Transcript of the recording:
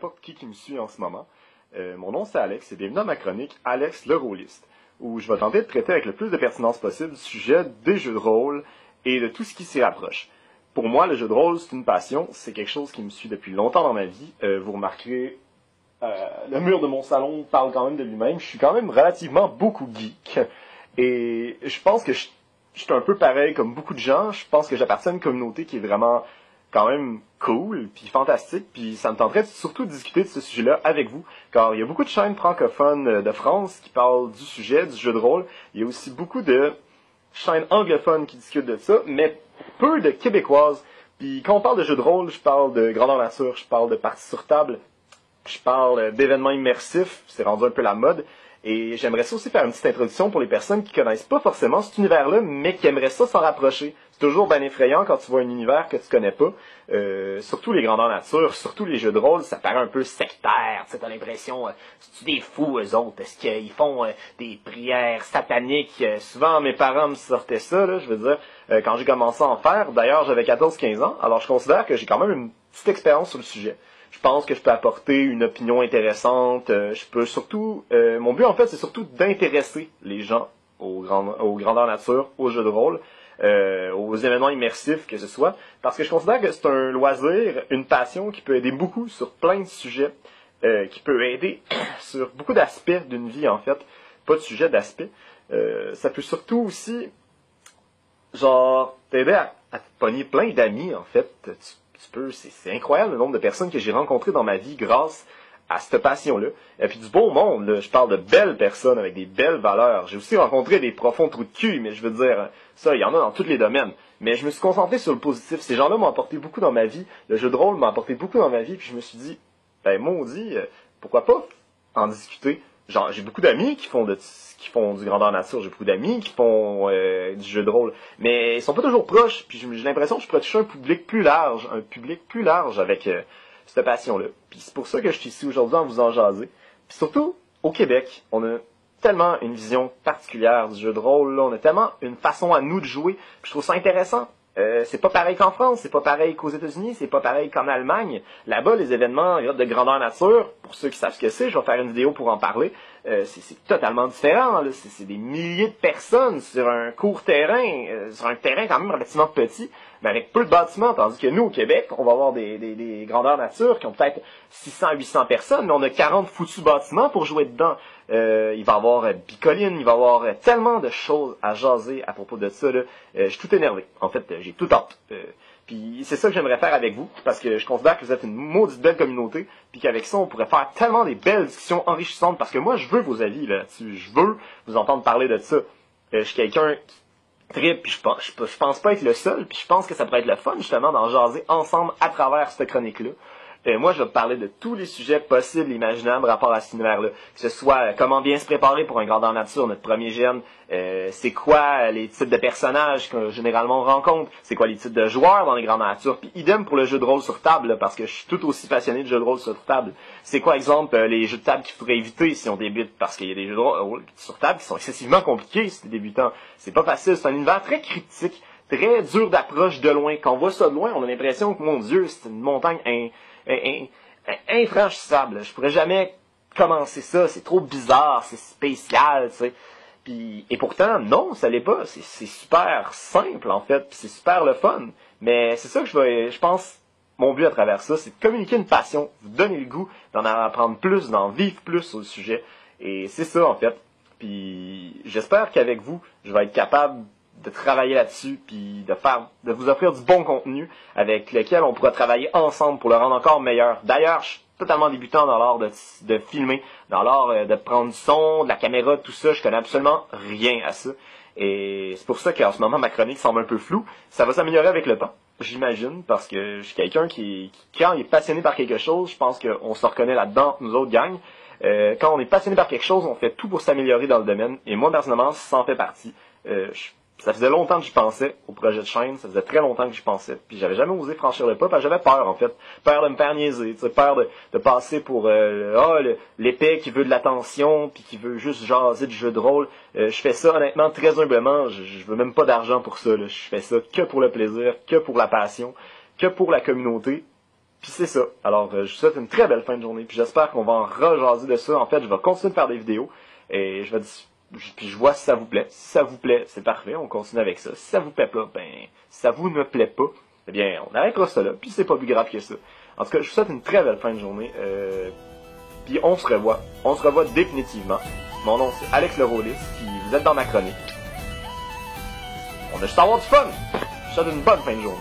importe qui me suit en ce moment. Mon nom c'est Alex et bienvenue dans ma chronique Alex le rôliste, où je vais tenter de traiter avec le plus de pertinence possible du sujet des jeux de rôle et de tout ce qui s'y rapproche. Pour moi, le jeu de rôle, c'est une passion, c'est quelque chose qui me suit depuis longtemps dans ma vie. Vous remarquerez, le mur de mon salon parle quand même de lui-même. Je suis quand même relativement beaucoup geek. Et je pense que je suis un peu pareil comme beaucoup de gens. Je pense que j'appartiens à une communauté qui est vraiment quand même cool, puis fantastique, puis ça me tenterait surtout de discuter de ce sujet-là avec vous, car il y a beaucoup de chaînes francophones de France qui parlent du sujet, du jeu de rôle. Il y a aussi beaucoup de chaînes anglophones qui discutent de ça, mais peu de québécoises. Puis quand on parle de jeu de rôle, je parle de grandeur nature, je parle de parties sur table, je parle d'événements immersifs, c'est rendu un peu la mode. Et j'aimerais ça aussi faire une petite introduction pour les personnes qui connaissent pas forcément cet univers-là, mais qui aimeraient ça s'en rapprocher. C'est toujours bien effrayant quand tu vois un univers que tu connais pas. Surtout les grandeurs nature, surtout les jeux de rôle, ça paraît un peu sectaire. Tu sais, t'as l'impression, c'est-tu des fous, eux autres? Est-ce qu'ils font des prières sataniques? Souvent, mes parents me sortaient ça, là, je veux dire, quand j'ai commencé à en faire. D'ailleurs, j'avais 14-15 ans, alors je considère que j'ai quand même une petite expérience sur le sujet. Je pense que je peux apporter une opinion intéressante. Je peux surtout... mon but, en fait, c'est surtout d'intéresser les gens aux grandeurs nature, aux jeux de rôle, aux événements immersifs que ce soit, parce que je considère que c'est un loisir, une passion qui peut aider beaucoup sur plein de sujets, qui peut aider sur beaucoup d'aspects d'une vie, en fait. Pas de sujet, d'aspects. Ça peut surtout aussi, genre, t'aider à te pogner plein d'amis, en fait. C'est incroyable le nombre de personnes que j'ai rencontrées dans ma vie grâce à cette passion-là. Et puis du beau monde, là, je parle de belles personnes avec des belles valeurs. J'ai aussi rencontré des profonds trous de cul, mais je veux dire, ça, il y en a dans tous les domaines. Mais je me suis concentré sur le positif. Ces gens-là m'ont apporté beaucoup dans ma vie. Le jeu de rôle m'a apporté beaucoup dans ma vie, puis je me suis dit, ben maudit, pourquoi pas en discuter? Genre, j'ai beaucoup d'amis qui font du grandeur nature, j'ai beaucoup d'amis qui font du jeu de rôle, mais ils sont pas toujours proches, puis j'ai l'impression que je pourrais toucher un public plus large avec cette passion-là. Puis c'est pour ça que je suis ici aujourd'hui en vous en jaser. Puis surtout, au Québec, on a tellement une vision particulière du jeu de rôle, là. On a tellement une façon à nous de jouer, puis je trouve ça intéressant. C'est pas pareil qu'en France, c'est pas pareil qu'aux États-Unis, c'est pas pareil qu'en Allemagne. Là-bas, les événements de grandeur nature, pour ceux qui savent ce que c'est, je vais faire une vidéo pour en parler, c'est totalement différent. C'est des milliers de personnes sur un court terrain, sur un terrain quand même relativement petit, mais avec peu de bâtiments, tandis que nous, au Québec, on va avoir des grandeurs nature qui ont peut-être 600-800 personnes, mais on a 40 foutus bâtiments pour jouer dedans. Il va y avoir bicoline, il va y avoir tellement de choses à jaser à propos de ça. Là. Je suis tout énervé. En fait, j'ai tout hâte. Puis c'est ça que j'aimerais faire avec vous, parce que je considère que vous êtes une maudite belle communauté, puis qu'avec ça, on pourrait faire tellement des belles discussions enrichissantes, parce que moi, je veux vos avis là-dessus. Je veux vous entendre parler de ça. Je suis quelqu'un qui tripe, puis je pense pas être le seul, puis je pense que ça pourrait être le fun, justement, d'en jaser ensemble à travers cette chronique-là. Moi, je vais te parler de tous les sujets possibles et imaginables rapport à cet univers-là. Que ce soit comment bien se préparer pour un grandeur nature, notre premier gène, c'est quoi les types de personnages que généralement on rencontre, c'est quoi les types de joueurs dans les grandeurs nature, puis idem pour le jeu de rôle sur table, là, parce que je suis tout aussi passionné de jeux de rôle sur table. C'est quoi, exemple, les jeux de table qu'il faudrait éviter si on débute, parce qu'il y a des jeux de rôle sur table qui sont excessivement compliqués si t'es débutant. C'est pas facile, c'est un univers très critique, très dur d'approche de loin. Quand on voit ça de loin, on a l'impression que, mon Dieu, c'est une montagne infranchissable. Je pourrais jamais commencer ça. C'est trop bizarre, c'est spécial, tu sais. Puis, et pourtant, non, ça l'est pas. C'est super simple, en fait. Puis c'est super le fun. Mais c'est ça que je pense, mon but à travers ça, c'est de communiquer une passion, vous donner le goût d'en apprendre plus, d'en vivre plus sur le sujet. Et c'est ça, en fait. Puis, j'espère qu'avec vous, je vais être capable de travailler là-dessus, puis de vous offrir du bon contenu avec lequel on pourra travailler ensemble pour le rendre encore meilleur. D'ailleurs, je suis totalement débutant dans l'art de filmer, dans l'art de prendre du son, de la caméra, tout ça. Je connais absolument rien à ça. Et c'est pour ça qu'en ce moment, ma chronique semble un peu floue. Ça va s'améliorer avec le temps, j'imagine, parce que je suis quelqu'un qui quand il est passionné par quelque chose, je pense qu'on se reconnaît là-dedans, nous autres gangs. Quand on est passionné par quelque chose, on fait tout pour s'améliorer dans le domaine. Et moi, personnellement, ça en fait partie. Ça faisait longtemps que j'y pensais au projet de chaîne, ça faisait très longtemps que j'y pensais, puis j'avais jamais osé franchir le pas, parce que j'avais peur, en fait. Peur de me faire niaiser, peur de passer pour l'épée qui veut de l'attention, puis qui veut juste jaser du jeu de rôle. Je fais ça, honnêtement, très humblement, je veux même pas d'argent pour ça, là. Je fais ça que pour le plaisir, que pour la passion, que pour la communauté. Puis c'est ça. Alors, je vous souhaite une très belle fin de journée. Puis j'espère qu'on va en rejaser de ça. En fait, je vais continuer de faire des vidéos. Et puis je vois si ça vous plaît. Si ça vous plaît, c'est parfait. On continue avec ça. Si ça vous plaît pas, si ça vous ne plaît pas, eh bien, on arrêtera ça là. Puis c'est pas plus grave que ça. En tout cas, je vous souhaite une très belle fin de journée. Puis on se revoit. On se revoit définitivement. Mon nom, c'est Alex le Rôliste. Puis vous êtes dans ma chronique. On a juste à avoir du fun. Je vous souhaite une bonne fin de journée.